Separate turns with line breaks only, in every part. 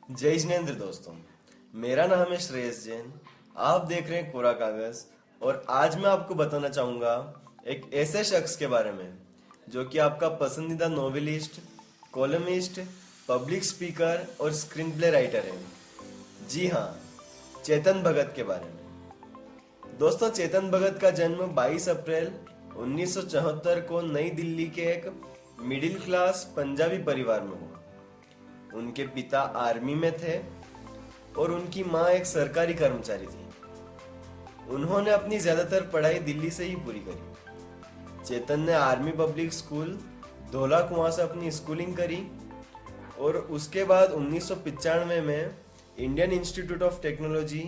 जय जिनेंद्र दोस्तों। मेरा नाम है श्रेयस जैन। आप देख रहे हैं कोरा कागज और आज मैं आपको बताना चाहूंगा एक ऐसे शख्स के बारे में जो कि आपका पसंदीदा नोवेलिस्ट, कॉलमिस्ट, पब्लिक स्पीकर और स्क्रीन प्ले राइटर है। जी हाँ, चेतन भगत के बारे में। दोस्तों, चेतन भगत का जन्म 22 अप्रैल 1974 को नई दिल्ली के एक मिडिल क्लास पंजाबी परिवार में हुआ। उनके पिता आर्मी में थे और उनकी माँ एक सरकारी कर्मचारी थी। उन्होंने अपनी ज्यादातर पढ़ाई दिल्ली से ही पूरी करी। चेतन ने आर्मी पब्लिक स्कूल धौला कुआं से अपनी स्कूलिंग करी और उसके बाद 1995 में Indian institute of technology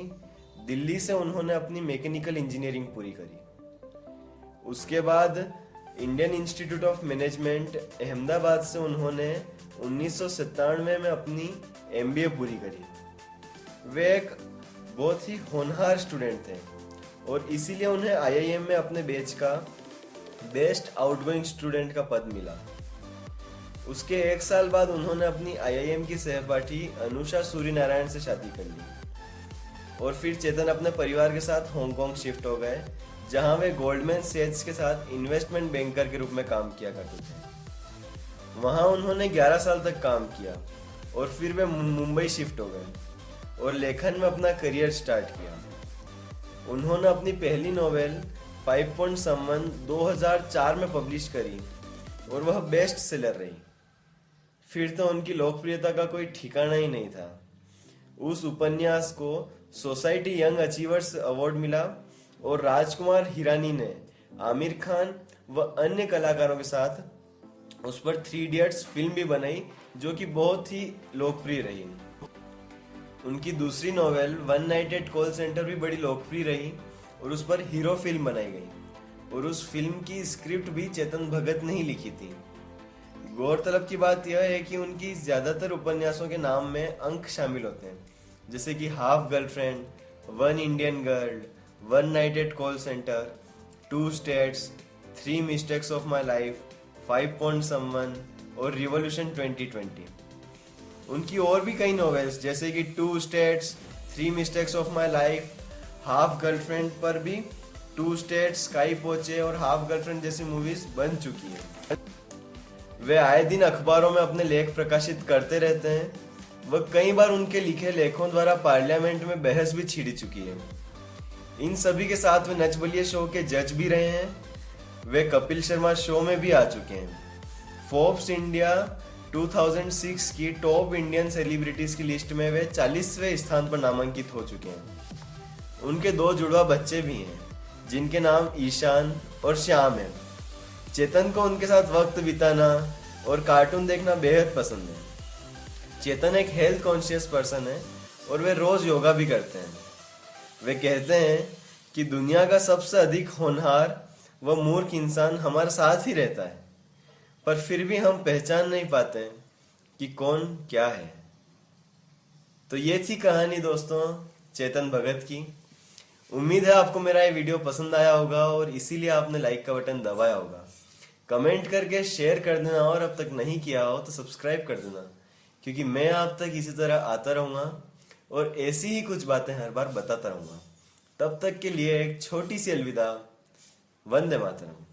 Delhi से उन्होंने अपनी मैकेनिकल इंजीनियरिंग पूरी करी। उसके बाद Indian institute of management Ahmedabad से उन्होंने 1997 में अपनी एमबीए पूरी करी। वे एक बहुत ही होनहार स्टूडेंट थे और इसीलिए उन्हें आईआईएम में अपने बैच का बेस्ट आउटगोइंग स्टूडेंट का पद मिला। उसके एक साल बाद उन्होंने अपनी आईआईएम की सहपाठी अनुषा सूर्यनारायण से शादी कर ली और फिर चेतन अपने परिवार के साथ हांगकांग शिफ्ट हो गए, जहां वे गोल्डमैन सैच्स के साथ इन्वेस्टमेंट बैंकर के रूप में काम किया करते थे। वहां उन्होंने 11 साल तक काम किया और फिर वे मुंबई शिफ्ट हो गए और लेखन में अपना करियर स्टार्ट किया। उन्होंने अपनी पहली नोवेल 5 पॉइंट समवन 2004 में पब्लिश करी और वह बेस्ट सेलर रही। फिर तो उनकी लोकप्रियता का कोई ठिकाना ही नहीं था। उस उपन्यास को सोसाइटी यंग अचीवर्स अवार्ड मिला और राजकुमार हिरानी ने आमिर खान व अन्य कलाकारों के साथ उस पर 3 इडियट्स फिल्म भी बनाई, जो कि बहुत ही लोकप्रिय रही। उनकी दूसरी novel One Night at Call Center भी बड़ी लोकप्रिय रही और उस पर हीरो फिल्म बनाई गई और उस फिल्म की स्क्रिप्ट भी चेतन भगत ने ही लिखी थी। गौरतलब की बात यह है कि उनकी ज्यादातर उपन्यासों के नाम में अंक शामिल होते हैं, जैसे कि Half Girlfriend, One Indian Girl, One Night at Call Center, 2 States, 3 Mistakes of My Life, 5 Point Someone और रिवॉल्यूशन 2020। उनकी और भी कई नॉवेल्स जैसे कि 2 States, 3 Mistakes of My Life, Half Girlfriend पर भी 2 स्टेट्स, स्काई पोचे और हाफ गर्लफ्रेंड जैसी मूवीज बन चुकी है। वे आए दिन अखबारों में अपने लेख प्रकाशित करते रहते हैं। वह कई बार उनके लिखे लेखों द्वारा पार्लियामेंट में बहस भी छिड़ी चुकी है। इन सभी के साथ वे नच बलिए शो के जज भी रहे हैं। वे कपिल शर्मा शो में भी आ चुके हैं। फोर्ब्स इंडिया 2006 की टॉप इंडियन सेलिब्रिटीज की लिस्ट में वे 40वें स्थान पर नामांकित हो चुके हैं। उनके 2 जुड़वा बच्चे भी हैं, जिनके नाम ईशान और श्याम हैं। चेतन को उनके साथ वक्त बिताना और कार्टून देखना बेहद पसंद है। चेतन एक हेल्थ कॉन्शियस पर्सन है और वे रोज योगा भी करते हैं। वे कहते हैं कि दुनिया का सबसे अधिक होनहार व मूर्ख इंसान हमारे साथ ही रहता है, पर फिर भी हम पहचान नहीं पाते कि कौन क्या है। तो ये थी कहानी दोस्तों चेतन भगत की। उम्मीद है आपको मेरा ये वीडियो पसंद आया होगा और इसीलिए आपने लाइक का बटन दबाया होगा। कमेंट करके शेयर कर देना और अब तक नहीं किया हो तो सब्सक्राइब कर देना, क्योंकि मैं आप तक इसी तरह आता रहूंगा और ऐसी ही कुछ बातें हर बार बताता रहूंगा। तब तक के लिए एक छोटी सी अलविदा। वंदे मातरम।